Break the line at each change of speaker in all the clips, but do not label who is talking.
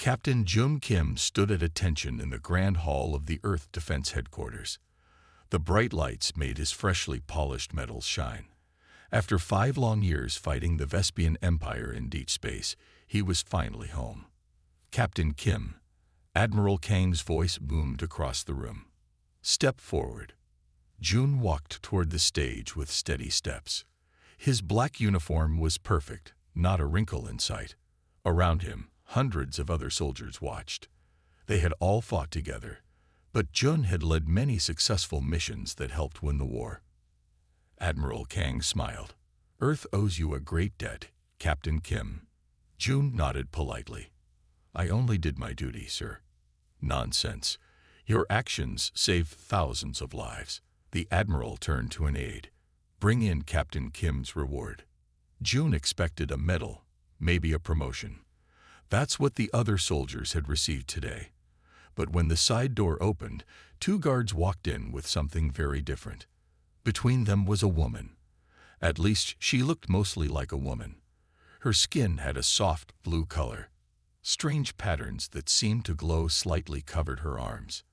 Captain Jun Kim stood at attention in the grand hall of the Earth Defense Headquarters. The bright lights made his freshly polished metals shine. After 5 long years fighting the Vespian Empire in deep space, he was finally home. Captain Kim, Admiral Kang's voice boomed across the room. Step forward. Jun walked toward the stage with steady steps. His black uniform was perfect, not a wrinkle in sight. Around him, hundreds of other soldiers watched. They had all fought together, but Jun had led many successful missions that helped win the war. Admiral Kang smiled. Earth owes you a great debt, Captain Kim. Jun nodded politely. I only did my duty, sir. Nonsense. Your actions saved thousands of lives. The Admiral turned to an aide. Bring in Captain Kim's reward. Jun expected a medal, maybe a promotion. That's what the other soldiers had received today. But when the side door opened, 2 guards walked in with something very different. Between them was a woman. At least she looked mostly like a woman. Her skin had a soft blue color. Strange patterns that seemed to glow slightly covered her arms.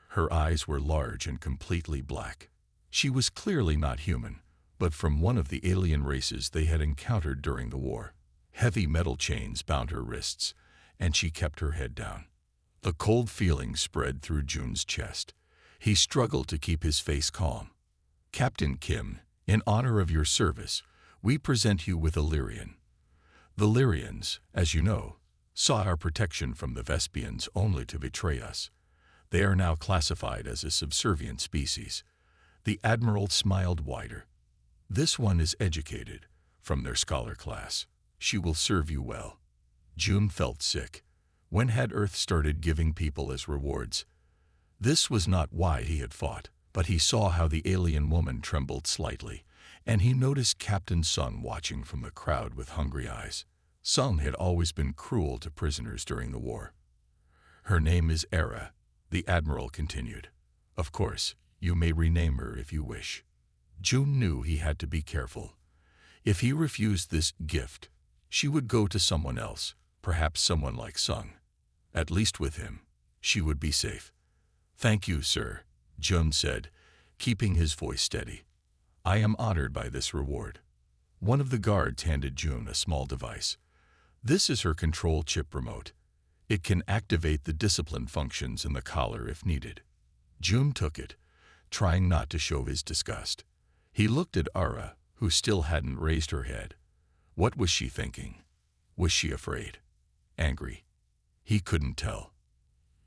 Her eyes were large and completely black. She was clearly not human, but from one of the alien races they had encountered during the war. Heavy metal chains bound her wrists, and she kept her head down. The cold feeling spread through Jun's chest. He struggled to keep his face calm. Captain Kim, in honor of your service, we present you with a Lyrian. The Lyrians, as you know, saw our protection from the Vespians only to betray us. They are now classified as a subservient species. The Admiral smiled wider. This one is educated, from their scholar class. She will serve you well. Jun felt sick. When had Earth started giving people as rewards? This was not why he had fought, but he saw how the alien woman trembled slightly, and he noticed Captain Sung watching from the crowd with hungry eyes. Sung had always been cruel to prisoners during the war. Her name is Era, the Admiral continued. Of course, you may rename her if you wish. Jun knew he had to be careful. If he refused this gift, she would go to someone else, perhaps someone like Sung. At least with him, she would be safe. Thank you, sir, Jun said, keeping his voice steady. I am honored by this reward. One of the guards handed Jun a small device. This is her control chip remote. It can activate the discipline functions in the collar if needed. Jun took it, trying not to show his disgust. He looked at Ara, who still hadn't raised her head. What was she thinking? Was she afraid? Angry? He couldn't tell.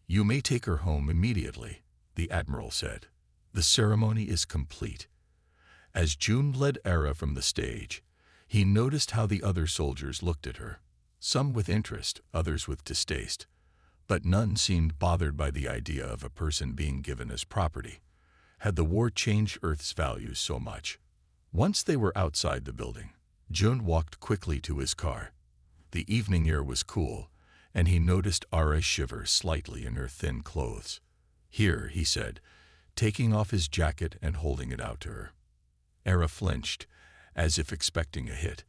You may take her home immediately, the Admiral said. The ceremony is complete. As Jun led Ara from the stage, he noticed how the other soldiers looked at her, some with interest, others with distaste, but none seemed bothered by the idea of a person being given as property. Had the war changed Earth's values so much? Once they were outside the building, Jun walked quickly to his car. The evening air was cool, and he noticed Ara shiver slightly in her thin clothes. Here, he said, taking off his jacket and holding it out to her. Ara flinched, as if expecting a hit.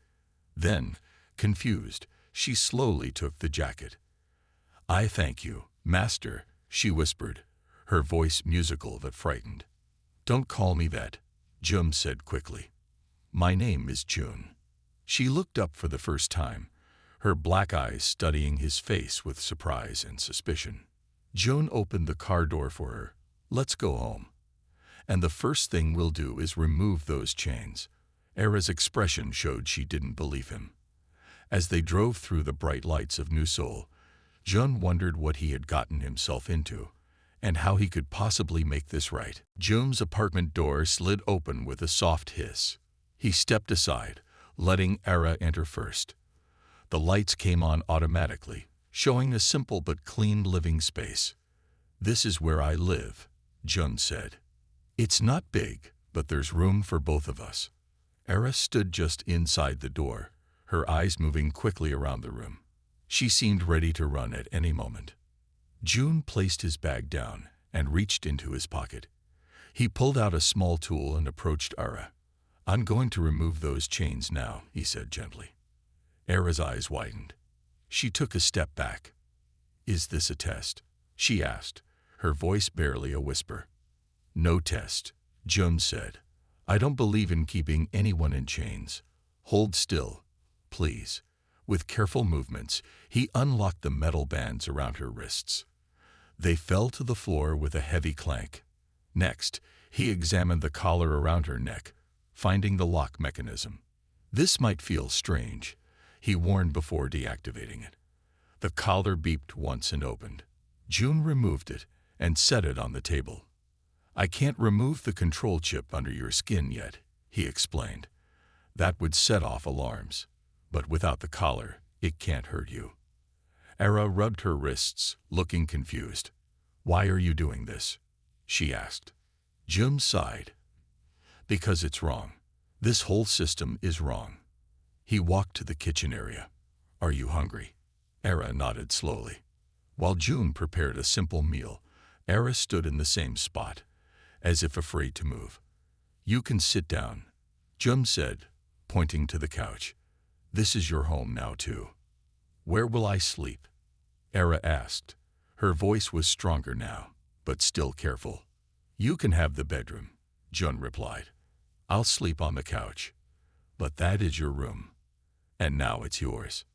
Then, confused, she slowly took the jacket. I thank you, Master, she whispered, her voice musical but frightened. Don't call me that, Jun said quickly. My name is Jun. She looked up for the first time, her black eyes studying his face with surprise and suspicion. Jun opened the car door for her. Let's go home. And the first thing we'll do is remove those chains. Era's expression showed she didn't believe him. As they drove through the bright lights of New Seoul, Jun wondered what he had gotten himself into, and how he could possibly make this right. Jun's apartment door slid open with a soft hiss. He stepped aside, letting Era enter first. The lights came on automatically, showing a simple but clean living space. This is where I live, Jun said. It's not big, but there's room for both of us. Era stood just inside the door, her eyes moving quickly around the room. She seemed ready to run at any moment. Jun placed his bag down and reached into his pocket. He pulled out a small tool and approached Ara. I'm going to remove those chains now, he said gently. Era's eyes widened. She took a step back. Is this a test? She asked, her voice barely a whisper. No test, Jun said. I don't believe in keeping anyone in chains. Hold still, please. With careful movements, he unlocked the metal bands around her wrists. They fell to the floor with a heavy clank. Next, he examined the collar around her neck, finding the lock mechanism. This might feel strange, he warned before deactivating it. The collar beeped once and opened. Jun removed it and set it on the table. I can't remove the control chip under your skin yet, he explained. That would set off alarms, but without the collar, it can't hurt you. Era rubbed her wrists, looking confused. Why are you doing this? She asked. Jun sighed. Because it's wrong. This whole system is wrong. He walked to the kitchen area. Are you hungry? Era nodded slowly. While Jun prepared a simple meal, Era stood in the same spot, as if afraid to move. You can sit down, Jun said, pointing to the couch. This is your home now too. Where will I sleep? Era asked. Her voice was stronger now, but still careful. You can have the bedroom, Jun replied. I'll sleep on the couch. But that is your room. And now it's yours.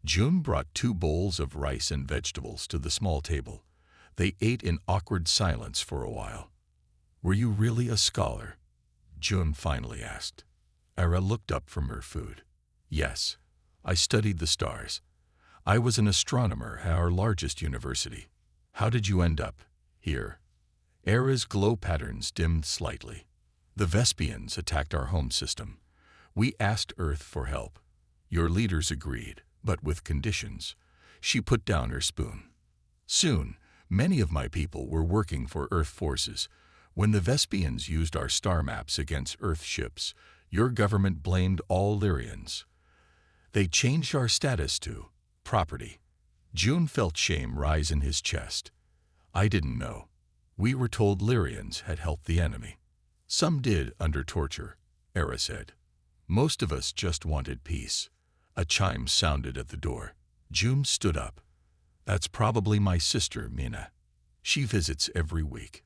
Jun brought 2 bowls of rice and vegetables to the small table. They ate in awkward silence for a while. Were you really a scholar? Jun finally asked. Era looked up from her food. Yes, I studied the stars. I was an astronomer at our largest university. How did you end up here? Era's glow patterns dimmed slightly. The Vespians attacked our home system. We asked Earth for help. Your leaders agreed, but with conditions. She put down her spoon. Soon, many of my people were working for Earth forces. When the Vespians used our star maps against Earth ships, your government blamed all Lyrians. They changed our status to property. Jun felt shame rise in his chest. I didn't know. We were told Lyrians had helped the enemy. Some did under torture, Era said. Most of us just wanted peace. A chime sounded at the door. Jun stood up. That's probably my sister, Mina. She visits every week.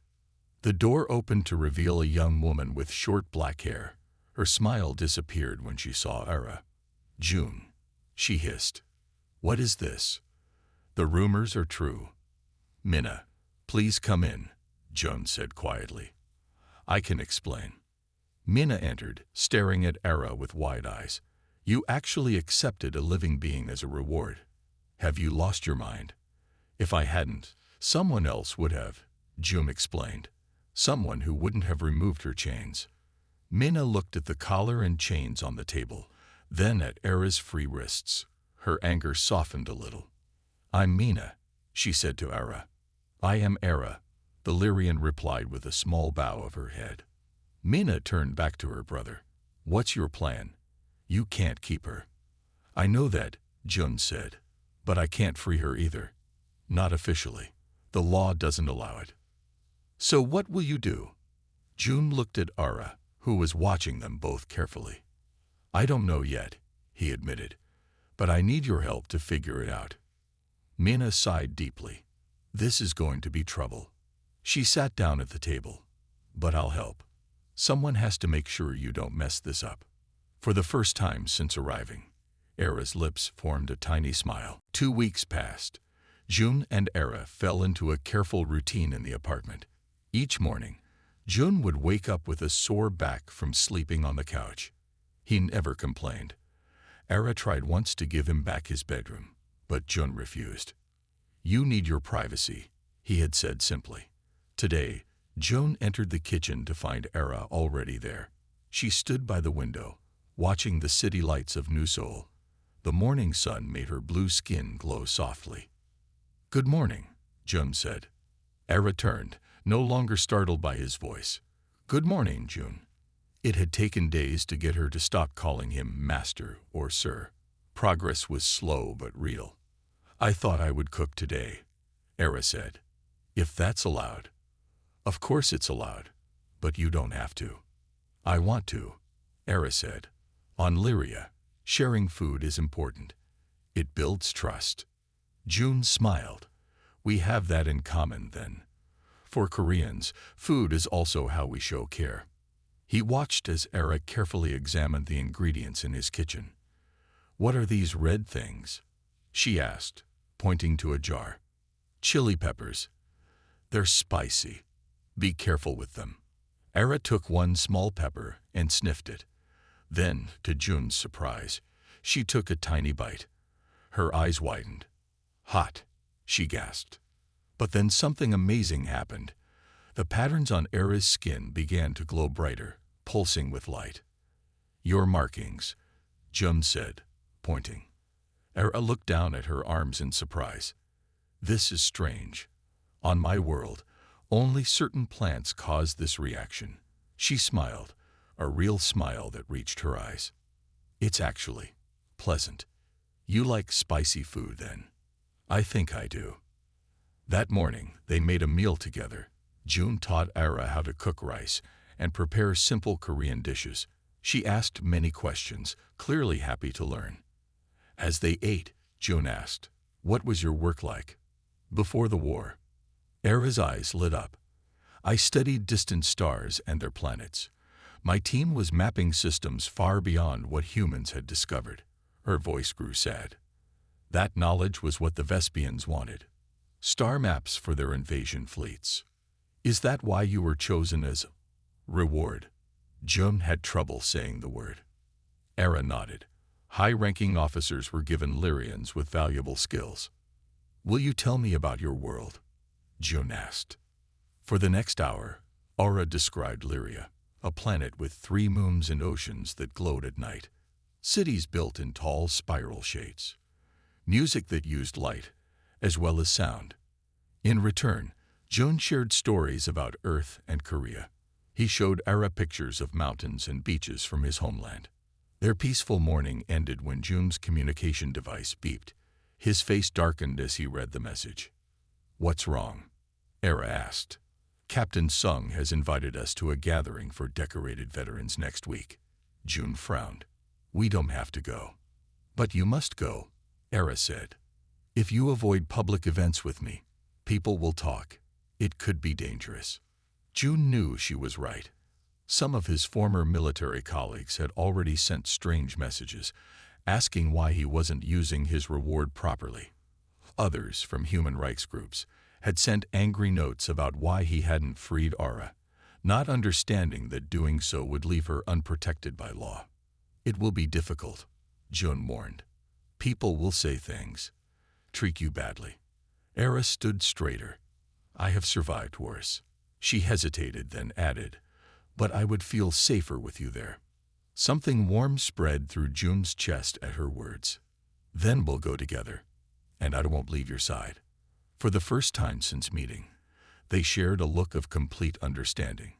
The door opened to reveal a young woman with short black hair. Her smile disappeared when she saw Era. Jun, she hissed. What is this? The rumors are true. Mina, please come in, Jun said quietly. I can explain. Mina entered, staring at Era with wide eyes. You actually accepted a living being as a reward. Have you lost your mind? If I hadn't, someone else would have, Jun explained. Someone who wouldn't have removed her chains. Mina looked at the collar and chains on the table, then at Era's free wrists. Her anger softened a little. I'm Mina, she said to Era. I am Era, the Lyrian replied with a small bow of her head. Mina turned back to her brother. What's your plan? You can't keep her. I know that, Jun said, but I can't free her either. Not officially. The law doesn't allow it. So what will you do? Jun looked at Era, who was watching them both carefully. I don't know yet, he admitted, but I need your help to figure it out. Mina sighed deeply. This is going to be trouble. She sat down at the table. But I'll help. Someone has to make sure you don't mess this up. For the first time since arriving, Era's lips formed a tiny smile. 2 weeks passed. Jun and Era fell into a careful routine in the apartment. Each morning, Jun would wake up with a sore back from sleeping on the couch. He never complained. Era tried once to give him back his bedroom, but Jun refused. You need your privacy, he had said simply. Today, Jun entered the kitchen to find Era already there. She stood by the window, watching the city lights of New Seoul. The morning sun made her blue skin glow softly. Good morning, Jun said. Era turned, no longer startled by his voice. Good morning, Jun. It had taken days to get her to stop calling him master or sir. Progress was slow but real. I thought I would cook today, Era said. If that's allowed. Of course it's allowed, but you don't have to. I want to, Era said. On Lyria, sharing food is important. It builds trust. Jun smiled. We have that in common, then. For Koreans, food is also how we show care. He watched as Era carefully examined the ingredients in his kitchen. "What are these red things?" she asked, pointing to a jar. "Chili peppers. They're spicy. Be careful with them." Era took one small pepper and sniffed it. Then, to Jun's surprise, she took a tiny bite. Her eyes widened. "Hot," she gasped. But then something amazing happened. The patterns on Era's skin began to glow brighter, pulsing with light. "Your markings," Jun said, pointing. Era looked down at her arms in surprise. "This is strange. On my world, only certain plants cause this reaction." She smiled, a real smile that reached her eyes. "It's actually pleasant. You like spicy food, then?" "I think I do." That morning, they made a meal together. Jun taught Era how to cook rice and prepare simple Korean dishes. She asked many questions, clearly happy to learn. As they ate, Jun asked, "What was your work like before the war?" Era's eyes lit up. "I studied distant stars and their planets. My team was mapping systems far beyond what humans had discovered." Her voice grew sad. "That knowledge was what the Vespians wanted. Star maps for their invasion fleets. Is that why you were chosen as reward?" Jun had trouble saying the word. Era nodded. High-ranking officers were given Lyrians with valuable skills. "Will you tell me about your world?" Jun asked. For the next hour, Aura described Lyria, a planet with 3 moons and oceans that glowed at night. Cities built in tall spiral shades. Music that used light, as well as sound. In return, Jun shared stories about Earth and Korea. He showed Era pictures of mountains and beaches from his homeland. Their peaceful morning ended when Jun's communication device beeped. His face darkened as he read the message. "What's wrong?" Era asked. "Captain Sung has invited us to a gathering for decorated veterans next week." Jun frowned. "We don't have to go." "But you must go," Era said. "If you avoid public events with me, people will talk. It could be dangerous." Jun knew she was right. Some of his former military colleagues had already sent strange messages, asking why he wasn't using his reward properly. Others, from human rights groups, had sent angry notes about why he hadn't freed Aura, not understanding that doing so would leave her unprotected by law. "It will be difficult," Jun warned. "People will say things, treat you badly." Era stood straighter. "I have survived worse." She hesitated, then added, "But I would feel safer with you there." Something warm spread through Jun's chest at her words. "Then we'll go together, and I won't leave your side." For the first time since meeting, they shared a look of complete understanding.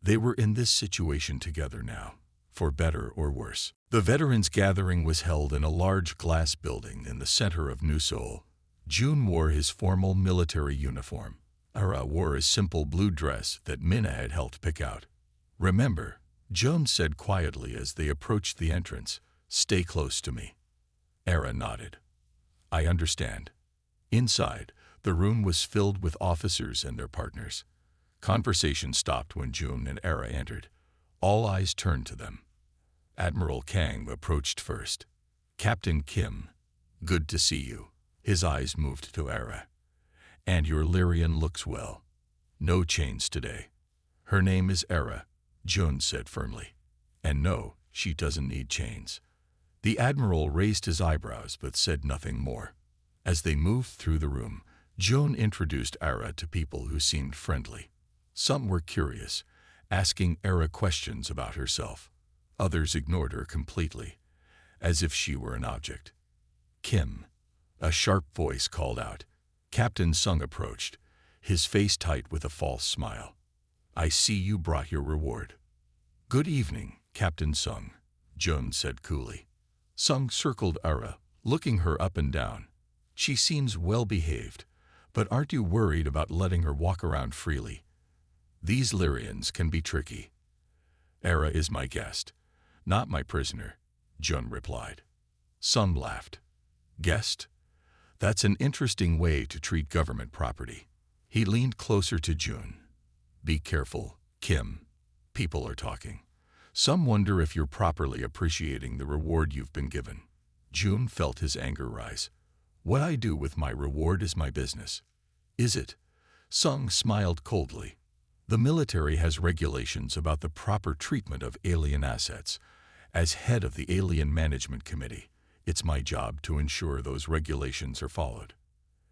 They were in this situation together now, for better or worse. The veterans' gathering was held in a large glass building in the center of New Seoul. Jun wore his formal military uniform. Era wore a simple blue dress that Minna had helped pick out. "Remember," Jun said quietly as they approached the entrance, "stay close to me." Era nodded. "I understand." Inside, the room was filled with officers and their partners. Conversation stopped when Jun and Era entered. All eyes turned to them. Admiral Kang approached first. "Captain Kim, good to see you." His eyes moved to Era. "And your Lyrian looks well. No chains today." "Her name is Era," Jun said firmly. "And no, she doesn't need chains." The Admiral raised his eyebrows but said nothing more. As they moved through the room, Jun introduced Era to people who seemed friendly. Some were curious, asking Era questions about herself. Others ignored her completely, as if she were an object. "Kim," a sharp voice called out. Captain Sung approached, his face tight with a false smile. "I see you brought your reward." "Good evening, Captain Sung," Jun said coolly. Sung circled Era, looking her up and down. "She seems well-behaved, but aren't you worried about letting her walk around freely? These Lyrians can be tricky." "Era is my guest, not my prisoner," Jun replied. Sung laughed. "Guest? That's an interesting way to treat government property. He leaned closer to June. Be careful, Kim. People are talking. Some wonder if you're properly appreciating the reward you've been given. June felt his anger rise. What I do with my reward is my business. Is it? Sung smiled coldly. The military has regulations about the proper treatment of alien assets. As head of the Alien Management Committee, it's my job to ensure those regulations are followed.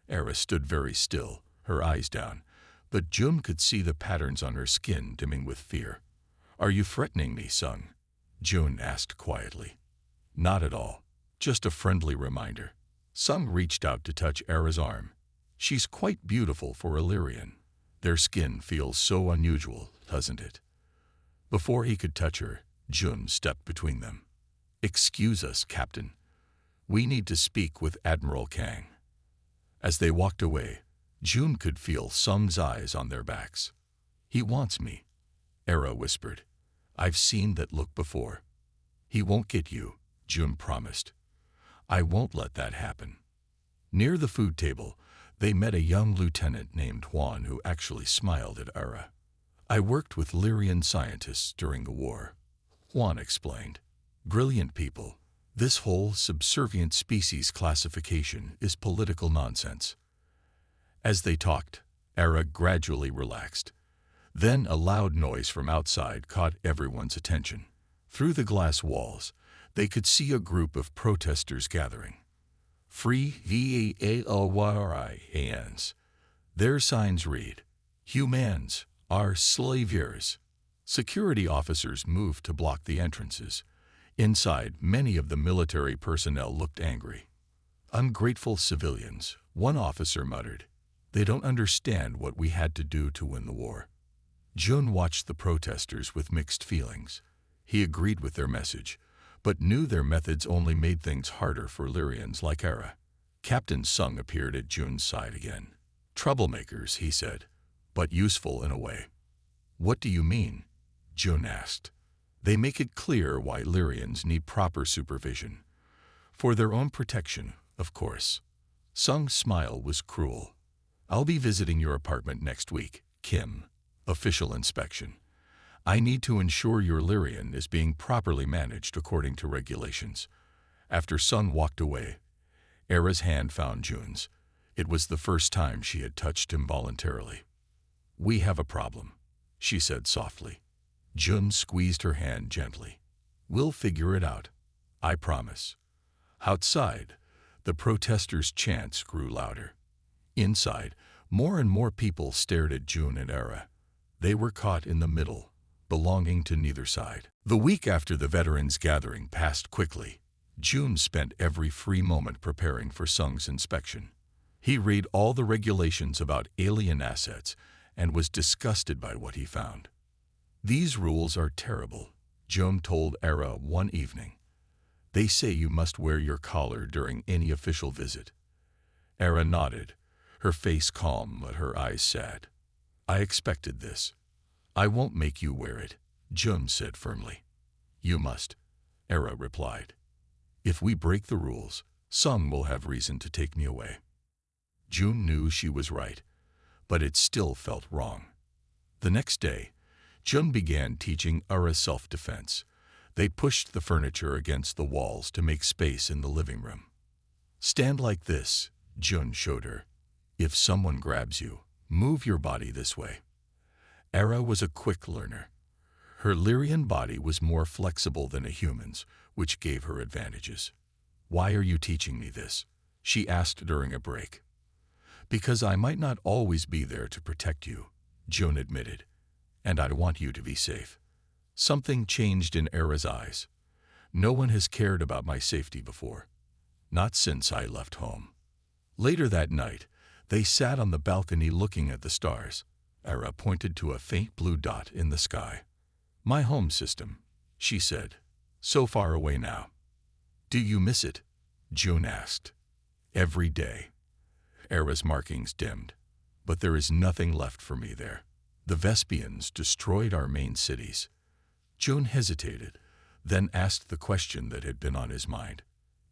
Era stood very still, her eyes down, but June could see the patterns on her skin dimming with fear. Are you threatening me, Sung? June asked quietly. Not at all. Just a friendly reminder. Sung reached out to touch Era's arm. She's quite beautiful for Illyrian. Their skin feels so unusual, doesn't it? Before he could touch her, June stepped between them. Excuse us, Captain. We need to speak with Admiral Kang. As they walked away, June could feel Sung's eyes on their backs. He wants me, Era whispered. I've seen that look before. He won't get you, June promised. I won't let that happen. Near the food table, they met a young lieutenant named Juan who actually smiled at Era. I worked with Lyrian scientists during the war, Juan explained. Brilliant people. This whole subservient species classification is political nonsense. As they talked, Era gradually relaxed. Then a loud noise from outside caught everyone's attention. Through the glass walls, they could see a group of protesters gathering. Free VALYRIANs. Their signs read, Humans are saviors. Security officers moved to block the entrances. Inside, many of the military personnel looked angry. Ungrateful civilians, one officer muttered. They don't understand what we had to do to win the war. Jun watched the protesters with mixed feelings. He agreed with their message, but knew their methods only made things harder for Lyrians like Era. Captain Sung appeared at Jun's side again. Troublemakers, he said, but useful in a way. What do you mean? Jun asked. They make it clear why Lyrians need proper supervision. For their own protection, of course. Sung's smile was cruel. I'll be visiting your apartment next week, Kim. Official inspection. I need to ensure your Lyrian is being properly managed according to regulations. After Sung walked away, Era's hand found Jun's. It was the first time she had touched him voluntarily. We have a problem, she said softly. Jun squeezed her hand gently. We'll figure it out. I promise. Outside, the protesters' chants grew louder. Inside, more and more people stared at Jun and Era. They were caught in the middle, belonging to neither side. The week after the veterans' gathering passed quickly. Jun spent every free moment preparing for Sung's inspection. He read all the regulations about alien assets and was disgusted by what he found. These rules are terrible, Jun told Era one evening. They say you must wear your collar during any official visit. Era nodded, her face calm but her eyes sad. I expected this. I won't make you wear it, Jun said firmly. You must, Era replied. If we break the rules, Sung will have reason to take me away. Jun knew she was right, but it still felt wrong. The next day, Jun began teaching Era self-defense. They pushed the furniture against the walls to make space in the living room. Stand like this, Jun showed her. If someone grabs you, move your body this way. Era was a quick learner. Her Lyrian body was more flexible than a human's, which gave her advantages. Why are you teaching me this? She asked during a break. Because I might not always be there to protect you, Jun admitted, and I want you to be safe. Something changed in Era's eyes. No one has cared about my safety before. Not since I left home. Later that night, they sat on the balcony looking at the stars. Era pointed to a faint blue dot in the sky. My home system, she said. So far away now. Do you miss it? Jun asked. Every day. Era's markings dimmed. But there is nothing left for me there. The Vespians destroyed our main cities. Jun hesitated, then asked the question that had been on his mind.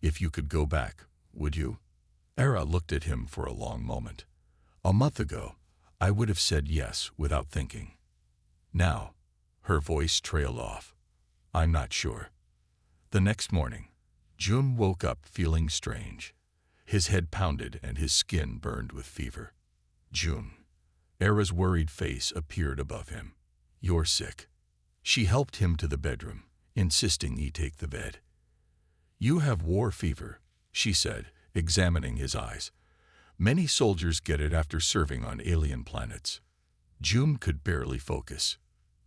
If you could go back, would you? Era looked at him for a long moment. A month ago, I would have said yes without thinking. Now, her voice trailed off. I'm not sure. The next morning, June woke up feeling strange. His head pounded and his skin burned with fever. June. Era's worried face appeared above him. You're sick. She helped him to the bedroom, insisting he take the bed. You have war fever, she said, examining his eyes. Many soldiers get it after serving on alien planets. June could barely focus.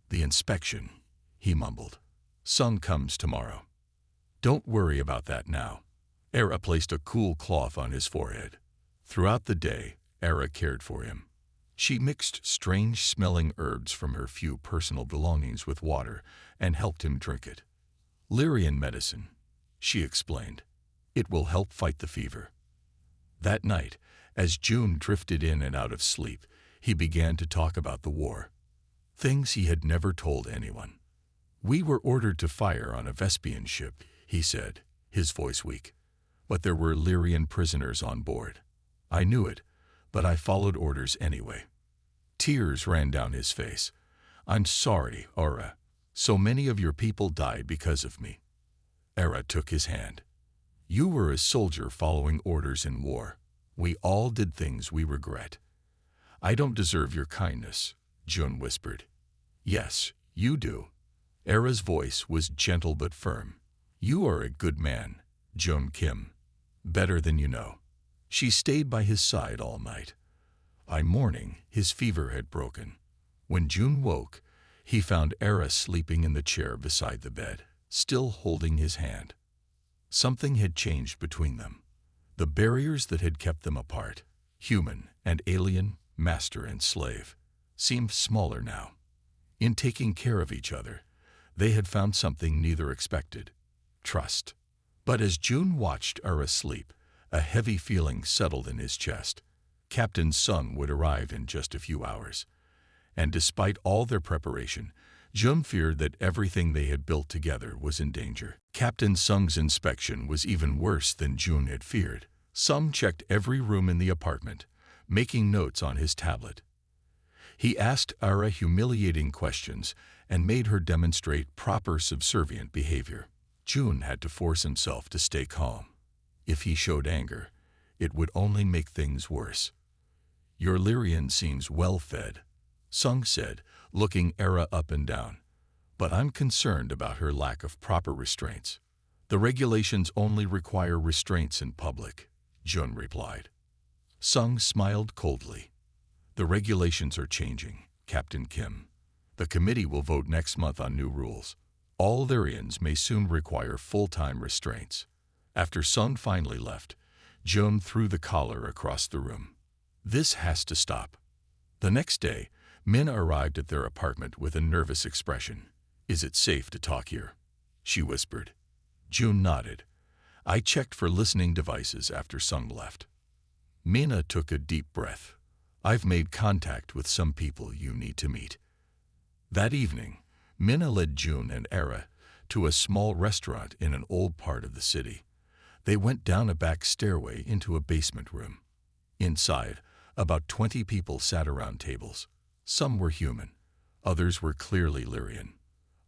The inspection, he mumbled. Sun comes tomorrow. Don't worry about that now. Era placed a cool cloth on his forehead. Throughout the day, Era cared for him. She mixed strange-smelling herbs from her few personal belongings with water and helped him drink it. Lyrian medicine, she explained. It will help fight the fever. That night, as June drifted in and out of sleep, he began to talk about the war. Things he had never told anyone. We were ordered to fire on a Vespian ship, he said, his voice weak. But there were Lyrian prisoners on board. I knew it, but I followed orders anyway. Tears ran down his face. I'm sorry, Era. So many of your people died because of me. Era took his hand. You were a soldier following orders in war. We all did things we regret. I don't deserve your kindness, June whispered. Yes, you do. Era's voice was gentle but firm. You are a good man, June Kim. Better than you know. She stayed by his side all night. By morning, his fever had broken. When June woke, he found Era sleeping in the chair beside the bed, still holding his hand. Something had changed between them. The barriers that had kept them apart, human and alien, master and slave, seemed smaller now. In taking care of each other, they had found something neither expected: trust. But as June watched Era sleep, a heavy feeling settled in his chest. Captain Sung would arrive in just a few hours. And despite all their preparation, June feared that everything they had built together was in danger. Captain Sung's inspection was even worse than June had feared. Sung checked every room in the apartment, making notes on his tablet. He asked Era humiliating questions and made her demonstrate proper subservient behavior. June had to force himself to stay calm. If he showed anger, it would only make things worse. Your Lyrian seems well-fed, Sung said, looking Era up and down. But I'm concerned about her lack of proper restraints. The regulations only require restraints in public, June replied. Sung smiled coldly. The regulations are changing, Captain Kim. The committee will vote next month on new rules. All Lyrians may soon require full-time restraints. After Sung finally left, June threw the collar across the room. This has to stop. The next day, Min arrived at their apartment with a nervous expression. Is it safe to talk here? She whispered. June nodded. I checked for listening devices after Sung left. Mina took a deep breath. I've made contact with some people you need to meet. That evening, Mina led June and Era to a small restaurant in an old part of the city. They went down a back stairway into a basement room. Inside, about 20 people sat around tables. Some were human, others were clearly Lyrian.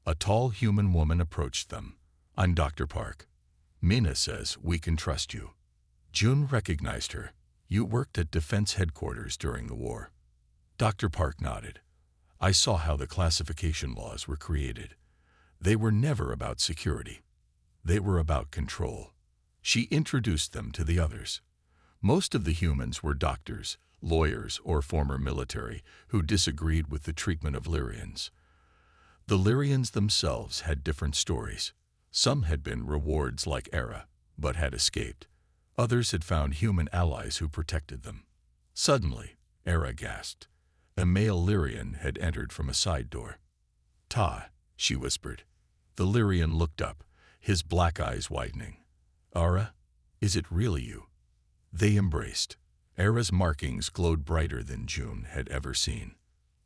A tall human woman approached them. I'm Dr. Park. Mina says we can trust you. June recognized her. You worked at Defense Headquarters during the war. Dr. Park nodded. I saw how the classification laws were created. They were never about security. They were about control. She introduced them to the others. Most of the humans were doctors, lawyers, or former military who disagreed with the treatment of Lyrians. The Lyrians themselves had different stories. Some had been rewards like Era, but had escaped. Others had found human allies who protected them. Suddenly, Era gasped. A male Lyrian had entered from a side door. Ta, she whispered. The Lyrian looked up, his black eyes widening. Era, is it really you? They embraced. Era's markings glowed brighter than June had ever seen.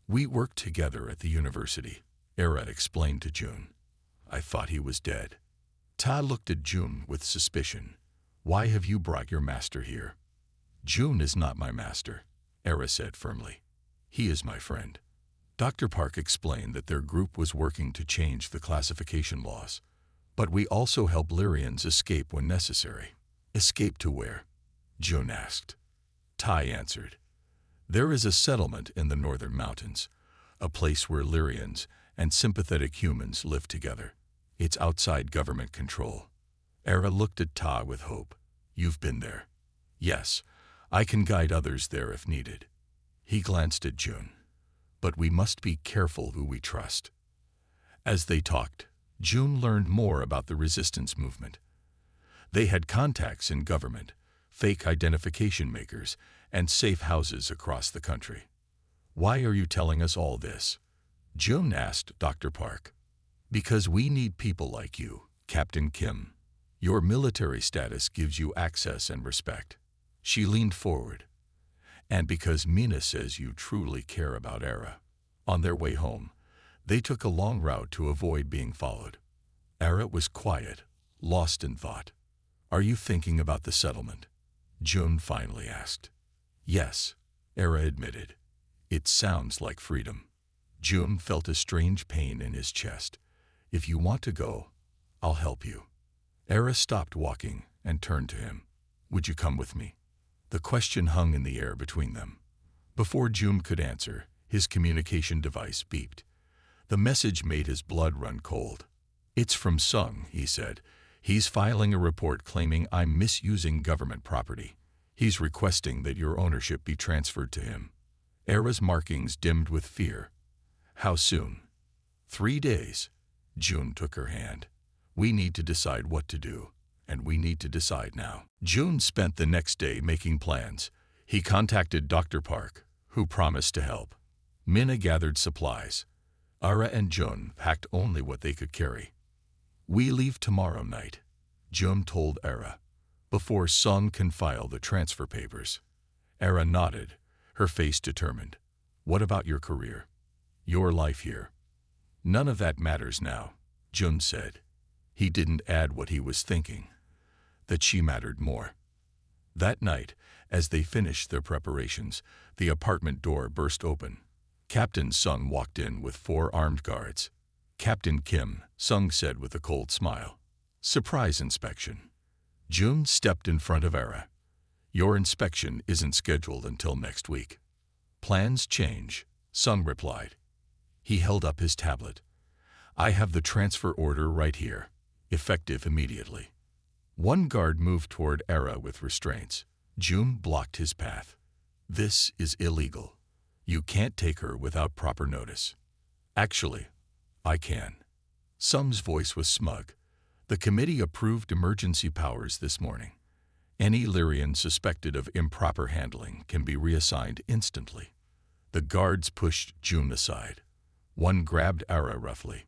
We worked together at the university, Era explained to June. I thought he was dead. Ta looked at June with suspicion. Why have you brought your master here? June is not my master, Era said firmly. He is my friend. Dr. Park explained that their group was working to change the classification laws. But we also help Lyrians escape when necessary. Escape to where? June asked. Tai answered. There is a settlement in the northern mountains, a place where Lyrians and sympathetic humans live together. It's outside government control. Era looked at Ta with hope. You've been there. Yes, I can guide others there if needed. He glanced at June. But we must be careful who we trust. As they talked, June learned more about the resistance movement. They had contacts in government, fake identification makers, and safe houses across the country. Why are you telling us all this? June asked Dr. Park. Because we need people like you, Captain Kim. Your military status gives you access and respect. She leaned forward. And because Mina says you truly care about Era. On their way home, they took a long route to avoid being followed. Era was quiet, lost in thought. Are you thinking about the settlement? June finally asked. Yes, Era admitted. It sounds like freedom. June felt a strange pain in his chest. If you want to go, I'll help you. Era stopped walking and turned to him. Would you come with me? The question hung in the air between them. Before June could answer, his communication device beeped. The message made his blood run cold. It's from Sung, he said. He's filing a report claiming I'm misusing government property. He's requesting that your ownership be transferred to him. Era's markings dimmed with fear. How soon? 3 days. June took her hand. We need to decide what to do, and we need to decide now. June spent the next day making plans. He contacted Dr. Park, who promised to help. Mina gathered supplies. Ara and June packed only what they could carry. We leave tomorrow night, June told Era, before Sung can file the transfer papers. Era nodded, her face determined. What about your career? Your life here? None of that matters now, June said. He didn't add what he was thinking, that she mattered more. That night, as they finished their preparations, the apartment door burst open. Captain Sung walked in with 4 armed guards. Captain Kim, Sung said with a cold smile. Surprise inspection. June stepped in front of Era. Your inspection isn't scheduled until next week. Plans change, Sung replied. He held up his tablet. I have the transfer order right here, effective immediately. One guard moved toward Era with restraints. June blocked his path. This is illegal. You can't take her without proper notice. Actually, I can. Sung's voice was smug. The committee approved emergency powers this morning. Any Lyrian suspected of improper handling can be reassigned instantly. The guards pushed June aside. One grabbed Era roughly.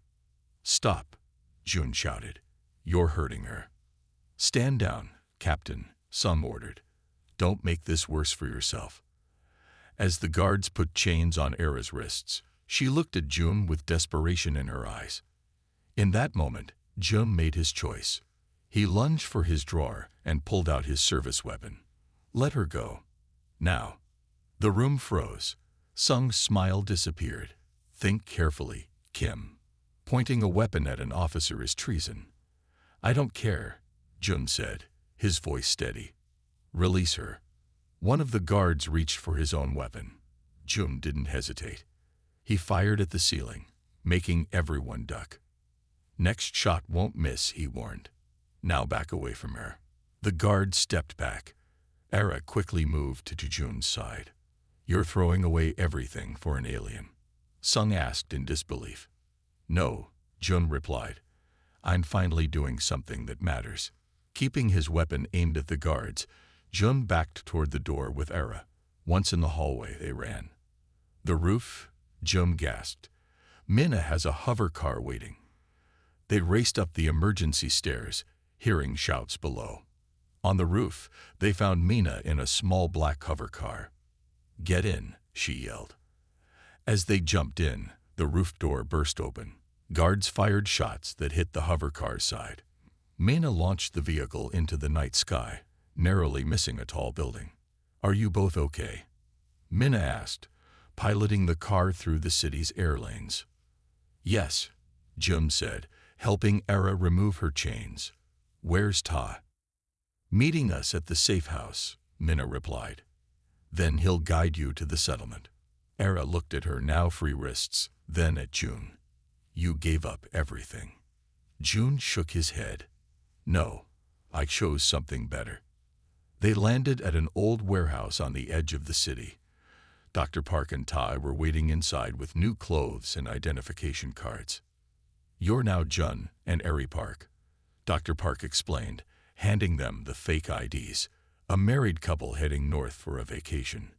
Stop, June shouted. You're hurting her. Stand down, Captain, Sung ordered. Don't make this worse for yourself. As the guards put chains on Era's wrists, she looked at June with desperation in her eyes. In that moment, June made his choice. He lunged for his drawer and pulled out his service weapon. Let her go. Now. The room froze. Sung's smile disappeared. Think carefully, Kim. Pointing a weapon at an officer is treason. I don't care, June said, his voice steady. Release her. One of the guards reached for his own weapon. June didn't hesitate. He fired at the ceiling, making everyone duck. Next shot won't miss, he warned. Now back away from her. The guard stepped back. Era quickly moved to June's side. You're throwing away everything for an alien, Sung asked in disbelief. No, June replied. I'm finally doing something that matters. Keeping his weapon aimed at the guards, June backed toward the door with Era. Once in the hallway, they ran. The roof, June gasped. Mina has a hover car waiting. They raced up the emergency stairs, hearing shouts below. On the roof, they found Mina in a small black hover car. Get in, she yelled. As they jumped in, the roof door burst open. Guards fired shots that hit the hover car's side. Mina launched the vehicle into the night sky, narrowly missing a tall building. Are you both okay? Minna asked, piloting the car through the city's air lanes. Yes, Jun said, helping Era remove her chains. Where's Ta? Meeting us at the safe house, Minna replied. Then he'll guide you to the settlement. Era looked at her now free wrists, then at Jun. You gave up everything. Jun shook his head. No, I chose something better. They landed at an old warehouse on the edge of the city. Dr. Park and Tai were waiting inside with new clothes and identification cards. You're now Jun and Eri Park, Dr. Park explained, handing them the fake IDs, a married couple heading north for a vacation.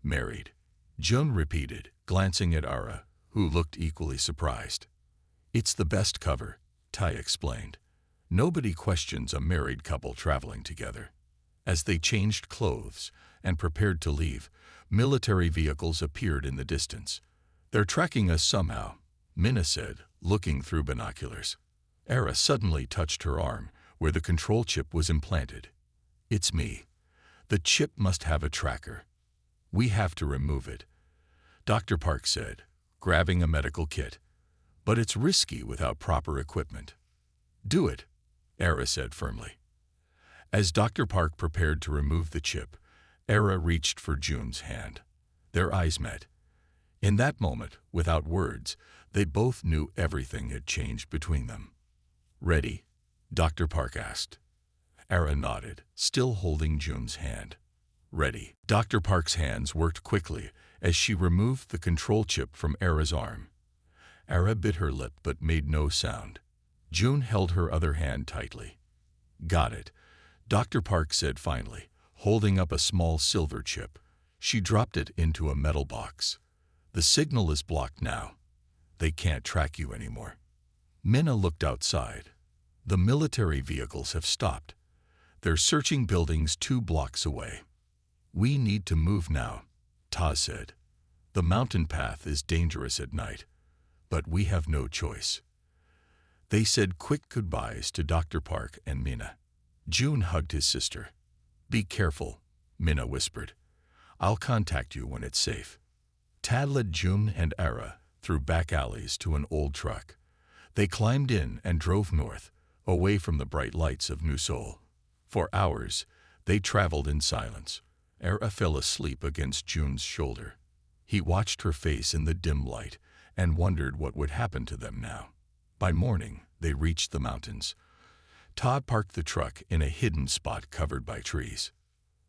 Married, Jun repeated, glancing at Ara, who looked equally surprised. It's the best cover, Tai explained. Nobody questions a married couple traveling together. As they changed clothes and prepared to leave, military vehicles appeared in the distance. They're tracking us somehow, Minna said, looking through binoculars. Era suddenly touched her arm, where the control chip was implanted. It's me. The chip must have a tracker. We have to remove it, Dr. Park said, grabbing a medical kit. But it's risky without proper equipment. Do it, Era said firmly. As Dr. Park prepared to remove the chip, Era reached for Jun's hand. Their eyes met. In that moment, without words, they both knew everything had changed between them. Ready? Dr. Park asked. Era nodded, still holding Jun's hand. Ready. Dr. Park's hands worked quickly as she removed the control chip from Era's arm. Era bit her lip but made no sound. Jun held her other hand tightly. Got it, Dr. Park said finally, holding up a small silver chip. She dropped it into a metal box. The signal is blocked now. They can't track you anymore. Minna looked outside. The military vehicles have stopped. They're searching buildings 2 blocks away. We need to move now, Ta said. The mountain path is dangerous at night, but we have no choice. They said quick goodbyes to Dr. Park and Minna. Jun hugged his sister. Be careful, Minna whispered. I'll contact you when it's safe. Tad led Jun and Ara through back alleys to an old truck. They climbed in and drove north, away from the bright lights of New Seoul. For hours, they traveled in silence. Ara fell asleep against Jun's shoulder. He watched her face in the dim light and wondered what would happen to them now. By morning, they reached the mountains. Todd parked the truck in a hidden spot covered by trees.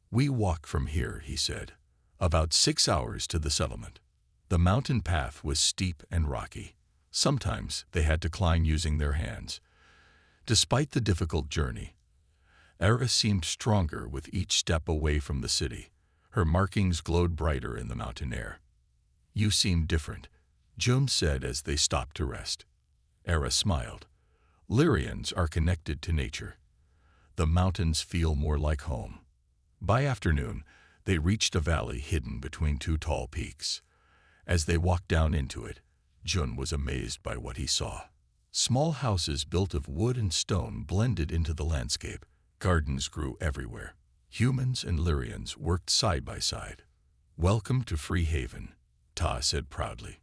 We walk from here, he said. About 6 hours to the settlement. The mountain path was steep and rocky. Sometimes they had to climb using their hands. Despite the difficult journey, Era seemed stronger with each step away from the city. Her markings glowed brighter in the mountain air. You seem different, Jun said as they stopped to rest. Era smiled. Lyrians are connected to nature. The mountains feel more like home. By afternoon, they reached a valley hidden between 2 tall peaks. As they walked down into it, Jun was amazed by what he saw. Small houses built of wood and stone blended into the landscape. Gardens grew everywhere. Humans and Lyrians worked side by side. Welcome to Free Haven, Ta said proudly.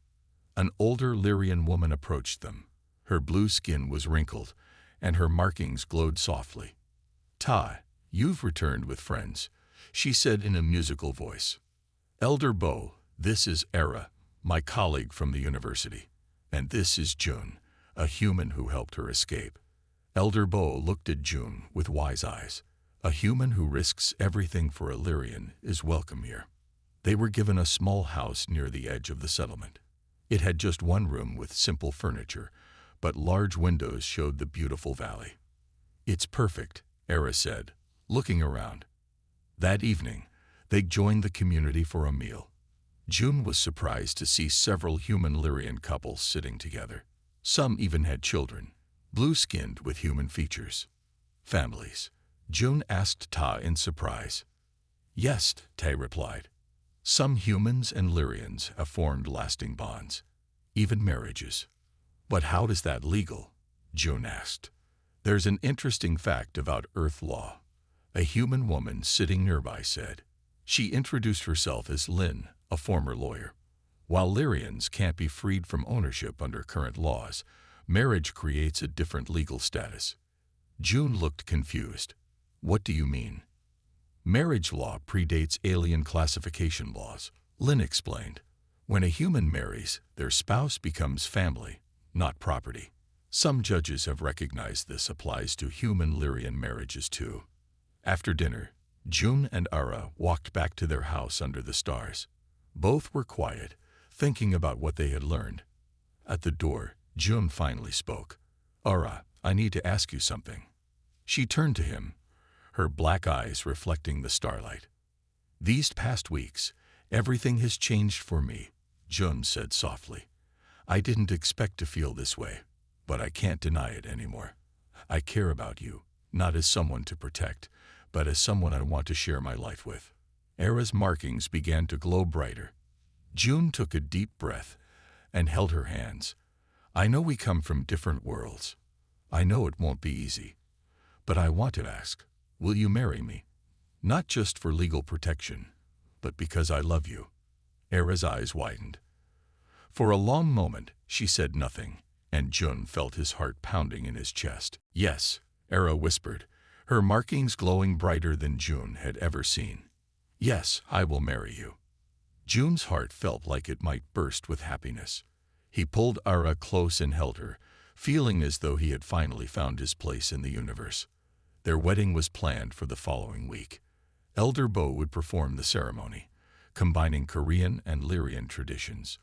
An older Lyrian woman approached them. Her blue skin was wrinkled, and her markings glowed softly. Ta, you've returned with friends, she said in a musical voice. Elder Bo, this is Era, my colleague from the university. And this is Jun, a human who helped her escape. Elder Bo looked at Jun with wise eyes. A human who risks everything for a Lyrian is welcome here. They were given a small house near the edge of the settlement. It had just one room with simple furniture, but large windows showed the beautiful valley. It's perfect, Era said, looking around. That evening, they joined the community for a meal. Jun was surprised to see several human Lyrian couples sitting together. Some even had children, blue-skinned with human features. Families, Jun asked Ta in surprise. Yes, Ta replied. Some humans and Lyrians have formed lasting bonds, even marriages. But how is that legal? Jun asked. There's an interesting fact about Earth law, a human woman sitting nearby said. She introduced herself as Lynn, a former lawyer. While Lyrians can't be freed from ownership under current laws, marriage creates a different legal status. June looked confused. What do you mean? Marriage law predates alien classification laws, Lynn explained. When a human marries, their spouse becomes family, not property. Some judges have recognized this applies to human Lyrian marriages too. After dinner, June and Ara walked back to their house under the stars. Both were quiet, thinking about what they had learned. At the door, June finally spoke. Ara, I need to ask you something. She turned to him, her black eyes reflecting the starlight. These past weeks, everything has changed for me, June said softly. I didn't expect to feel this way, but I can't deny it anymore. I care about you, not as someone to protect, but as someone I want to share my life with. Ara's markings began to glow brighter. June took a deep breath and held her hands. I know we come from different worlds. I know it won't be easy. But I want to ask, will you marry me? Not just for legal protection, but because I love you. Ara's eyes widened. For a long moment, she said nothing, and June felt his heart pounding in his chest. Yes, Ara whispered, her markings glowing brighter than June had ever seen. Yes, I will marry you. June's heart felt like it might burst with happiness. He pulled Ara close and held her, feeling as though he had finally found his place in the universe. Their wedding was planned for the following week. Elder Bo would perform the ceremony, combining Korean and Lyrian traditions.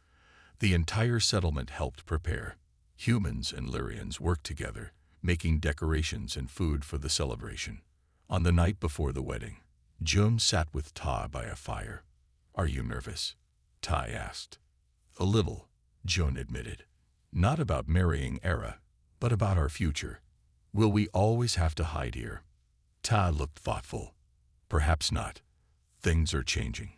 The entire settlement helped prepare. Humans and Lyrians worked together, making decorations and food for the celebration. On the night before the wedding, June sat with Ta by a fire. Are you nervous? Ta asked. A little, June admitted. Not about marrying Ara, but about our future. Will we always have to hide here? Ta looked thoughtful. Perhaps not. Things are changing.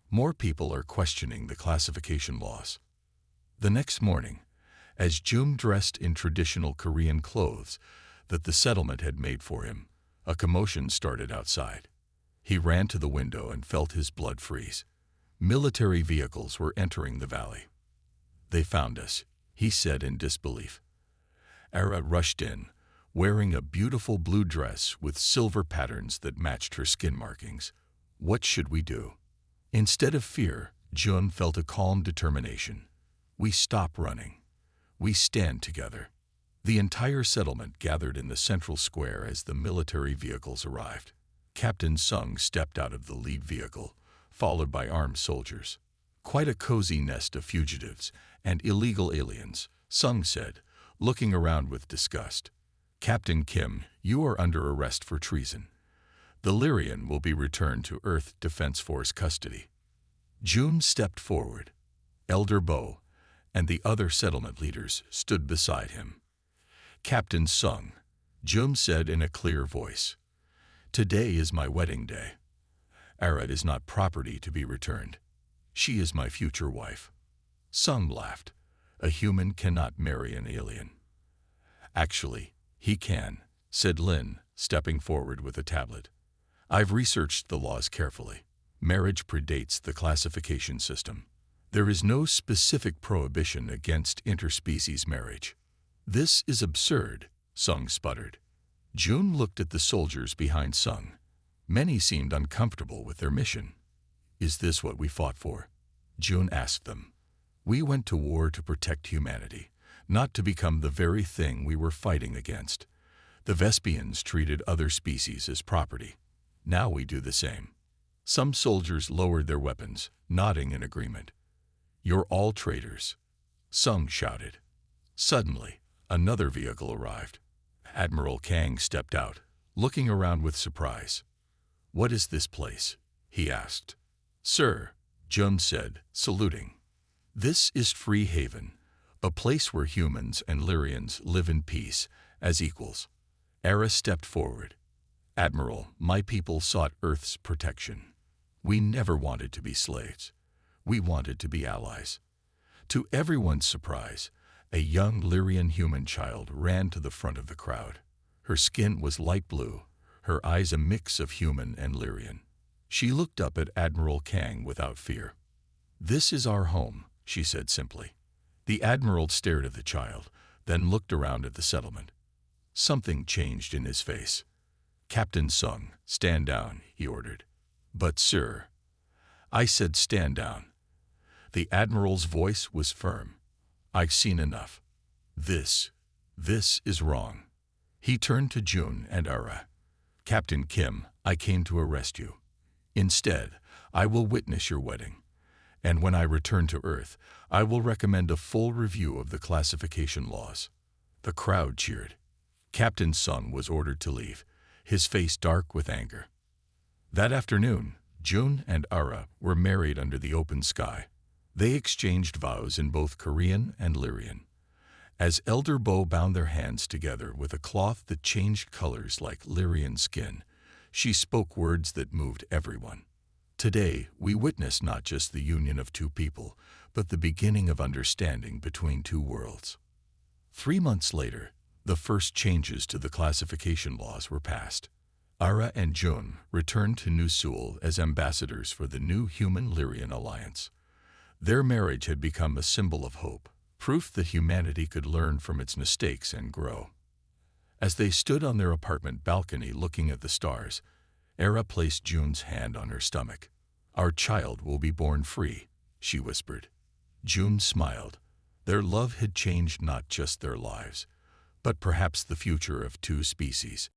More people are questioning the classification laws. The next morning, as June dressed in traditional Korean clothes that the settlement had made for him, a commotion started outside. He ran to the window and felt his blood freeze. Military vehicles were entering the valley. They found us, he said in disbelief. Ara rushed in, wearing a beautiful blue dress with silver patterns that matched her skin markings. What should we do? Instead of fear, June felt a calm determination. We stop running. We stand together. The entire settlement gathered in the central square as the military vehicles arrived. Captain Sung stepped out of the lead vehicle, followed by armed soldiers. Quite a cozy nest of fugitives and illegal aliens, Sung said, looking around with disgust. Captain Kim, you are under arrest for treason. The Lyrian will be returned to Earth Defense Force custody. June stepped forward. Elder Bo and the other settlement leaders stood beside him. Captain Sung, June said in a clear voice, today is my wedding day. Ara is not property to be returned. She is my future wife. Sung laughed. A human cannot marry an alien. Actually, he can, said Lin, stepping forward with a tablet. I've researched the laws carefully. Marriage predates the classification system. There is no specific prohibition against interspecies marriage. This is absurd, Sung sputtered. June looked at the soldiers behind Sung. Many seemed uncomfortable with their mission. Is this what we fought for? June asked them. We went to war to protect humanity, not to become the very thing we were fighting against. The Vespians treated other species as property. Now we do the same. Some soldiers lowered their weapons, nodding in agreement. You're all traitors, Sung shouted. Suddenly, another vehicle arrived. Admiral Kang stepped out, looking around with surprise. What is this place? He asked. Sir, Jun said, saluting. This is Free Haven, a place where humans and Lyrians live in peace, as equals. Era stepped forward. Admiral, my people sought Earth's protection. We never wanted to be slaves. We wanted to be allies. To everyone's surprise, a young Lyrian human child ran to the front of the crowd. Her skin was light blue, her eyes a mix of human and Lyrian. She looked up at Admiral Kang without fear. "This is our home," she said simply. The Admiral stared at the child, then looked around at the settlement. Something changed in his face. "Captain Sung, stand down," he ordered. "But, sir—" "I said stand down." The Admiral's voice was firm. "I've seen enough. This is wrong." He turned to June and Ara. "Captain Kim, I came to arrest you. Instead, I will witness your wedding. And when I return to Earth, I will recommend a full review of the classification laws." The crowd cheered. Captain Sung was ordered to leave, his face dark with anger. That afternoon, June and Ara were married under the open sky. They exchanged vows in both Korean and Lyrian. As Elder Bo bound their hands together with a cloth that changed colors like Lyrian skin, she spoke words that moved everyone. "Today, we witness not just the union of two people, but the beginning of understanding between two worlds." 3 months later, the first changes to the classification laws were passed. Ara and June returned to New Seoul as ambassadors for the new Human-Lyrian Alliance. Their marriage had become a symbol of hope, proof that humanity could learn from its mistakes and grow. As they stood on their apartment balcony looking at the stars, Ara placed June's hand on her stomach. "Our child will be born free," she whispered. June smiled. Their love had changed not just their lives, but perhaps the future of two species.